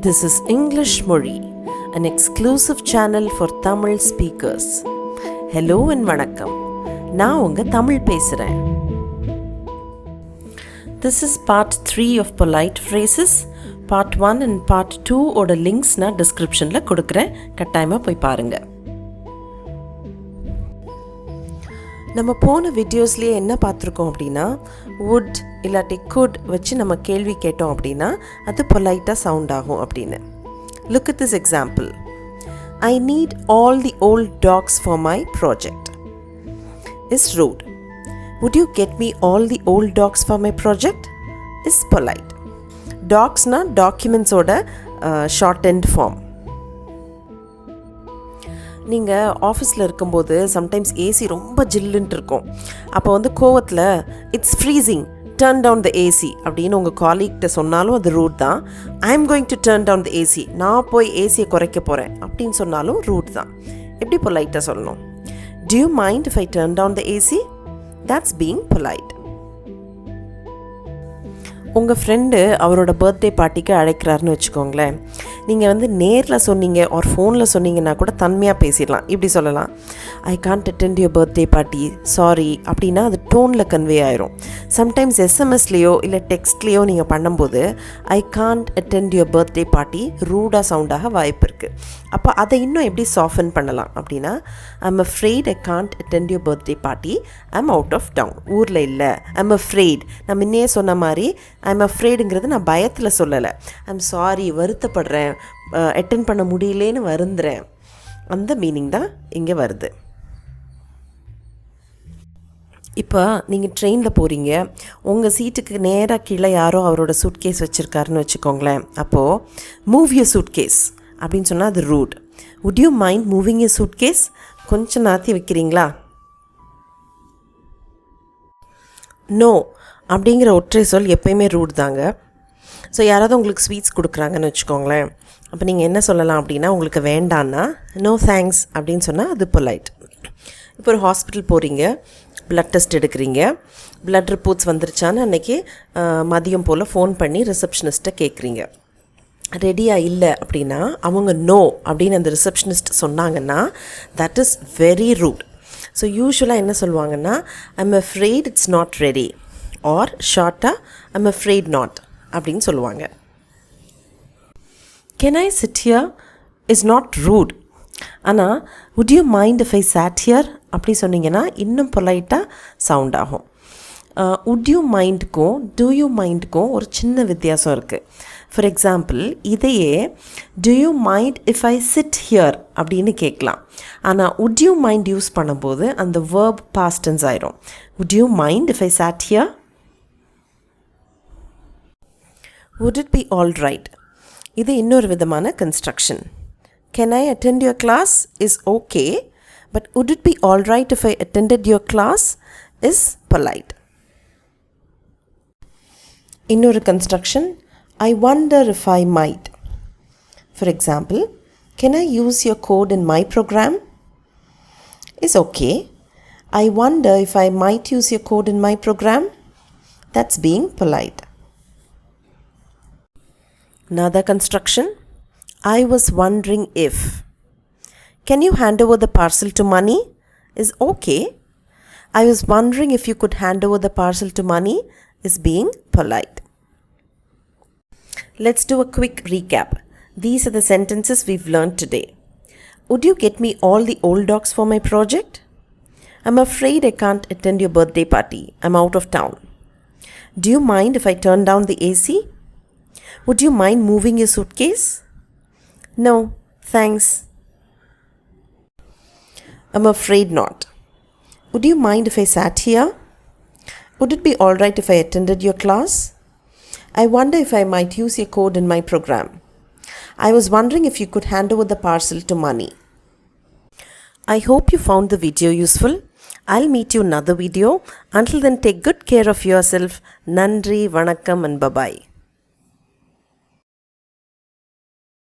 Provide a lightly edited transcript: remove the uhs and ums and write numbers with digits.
This is English Mori, an exclusive channel for Tamil speakers. Hello and vanakkam. நான் உங்க தமிழ் பேசுறேன். This is part 3 of polite phrases. Part 1 and part 2 ஓட links நான் descriptionல கொடுக்கிறேன். கட்டாயமா போய் பாருங்க. நம்ம போன வீடியோஸ்லேயே என்ன பார்த்துருக்கோம் அப்படின்னா would இல்லாட்டி could வச்சு நம்ம கேள்வி கேட்டோம் அப்படின்னா அது பொலைட்டாக சவுண்ட் ஆகும் அப்படின்னு. Look at this example. I need all the old dogs for my project. Is rude. Would you get me all the old dogs for my project? Is polite. Dogsனா டாக்குமெண்ட்ஸோட ஷார்ட் ஃபார்ம். நீங்கள் ஆஃபீஸில் இருக்கும்போது sometimes AC ரொம்ப ஜில்லுன்ட்டு இருக்கும். அப்போ வந்து கோவத்தில் it's freezing, turn down the AC அப்படின்னு உங்கள் காலீக்கிட்ட சொன்னாலும் அது ரூட் தான். I am going to turn down the AC, நான் போய் ஏசியை குறைக்க போகிறேன் அப்படின்னு சொன்னாலும் ரூட் தான். எப்படி பொலைட்டாக சொல்லணும்? Do you mind if I turn down the AC? That's being polite. உங்கள் ஃப்ரெண்டு அவரோட பர்த்டே பார்ட்டிக்கு அழைக்கிறாருன்னு வச்சுக்கோங்களேன். நீங்கள் வந்து நேரில் சொன்னீங்க ஒரு ஃபோனில் சொன்னீங்கன்னா கூட தன்மையாக பேசிடலாம். இப்படி சொல்லலாம், ஐ can't attend your birthday party, sorry அப்படின்னா அது டோனில் கன்வே ஆயிரும். சம்டைம்ஸ் எஸ்எம்எஸ்லேயோ இல்லை டெக்ஸ்ட்லேயோ நீங்கள் பண்ணும்போது I can't attend your birthday party ரூடாக சவுண்டாக வாய்ப்பு இருக்குது. அப்போ அதை இன்னும் எப்படி சாஃபன் பண்ணலாம் அப்படின்னா, I'm afraid I can't attend your birthday party, I'm out of town, ஊரில் இல்லை. ஐம் அஃப்ரெய்ட், நான் முன்னே சொன்ன மாதிரி ஐம் அஃப்ரெய்டுங்கிறது நான் பயத்தில் சொல்லலை. ஐம் சாரி, வருத்தப்படுறேன், அட்டெண்ட் பண்ண முடியலேன்னு வருந்துறேன், அந்த மீனிங் தான் இங்கே வருது. இப்போ நீங்கள் ட்ரெயினில் போகிறீங்க, உங்கள் சீட்டுக்கு நேராக கீழே யாரோ அவரோட சூட்கேஸ் வச்சுருக்காருன்னு வச்சுக்கோங்களேன். அப்போது மூவ் யூர் சூட்கேஸ் அப்படின்னு சொன்னால் அது rude. Would you mind moving your suitcase? கொஞ்சம் நாத்தி வைக்கிறீங்களா? நோ அப்படிங்கிற ஒற்றை சொல் எப்பயுமே ரூட் தாங்க. ஸோ யாராவது உங்களுக்கு ஸ்வீட்ஸ் கொடுக்குறாங்கன்னு வச்சுக்கோங்களேன். அப்போ நீங்கள் என்ன சொல்லலாம் அப்படின்னா, உங்களுக்கு வேண்டான்னா நோ தேங்க்ஸ் அப்படின்னு சொன்னால் அது பொலைட். இப்போ ஒரு ஹாஸ்பிட்டல் போகிறீங்க, ப்ளட் டெஸ்ட் எடுக்கிறீங்க, ப்ளட் ரிப்போர்ட்ஸ் வந்துருச்சான்னு அன்றைக்கி மதியம் போல் ஃபோன் பண்ணி ரிசப்ஷனிஸ்ட்டை கேட்குறீங்க. ரெடியாக இல்லை அப்படின்னா அவங்க நோ அப்படின்னு அந்த ரிசப்ஷனிஸ்ட் சொன்னாங்கன்னா that is very rude. So யூஸ்வலாக என்ன சொல்லுவாங்கன்னா, I'm afraid it's not ready, or ஷார்ட்டாக ஐம் அஃப்ரெய்ட் நாட் அப்படின்னு சொல்லுவாங்க. Can I sit here is not rude. ஆனால் would you mind if I sat here அப்படி சொன்னீங்கன்னா இன்னும் பொலைட்டாக சவுண்ட் ஆகும். வுட் யூ மைண்டுக்கும் டூ யூ மைண்டுக்கும் ஒரு சின்ன வித்தியாசம் இருக்குது. ஃபார் எக்ஸாம்பிள், இதையே do you mind if I sit here அப்படின்னு கேட்கலாம். ஆனால் வுட் யூ மைண்ட் யூஸ் பண்ணும்போது அந்த வேர்ப் பாஸ்ட் டென்ஸ் ஆயிரும். Would you mind if I sat here? Would it be all right? இது இன்னொரு விதமான construction. Can I attend your class is okay, but would it be all right if I attended your class is polite. இன்னொரு construction, I wonder if I might. For example, can I use your code in my program? Is okay. I wonder if I might use your code in my program. That's being polite. Another construction, I was wondering if. Can you hand over the parcel to money? Is okay. I was wondering if you could hand over the parcel to money is being polite. Let's do a quick recap. These are the sentences we've learned today. Would you get me all the old dogs for my project? I'm afraid I can't attend your birthday party. I'm out of town. Do you mind if I turn down the AC? Would you mind moving your suitcase? No, thanks. I'm afraid not. Would you mind if I sat here? Would it be all right if I attended your class? I wonder if I might use your code in my program. I was wondering if you could hand over the parcel to money. I hope you found the video useful. I'll meet you in another video. Until then, take good care of yourself. Nandri, vanakkam and bye-bye.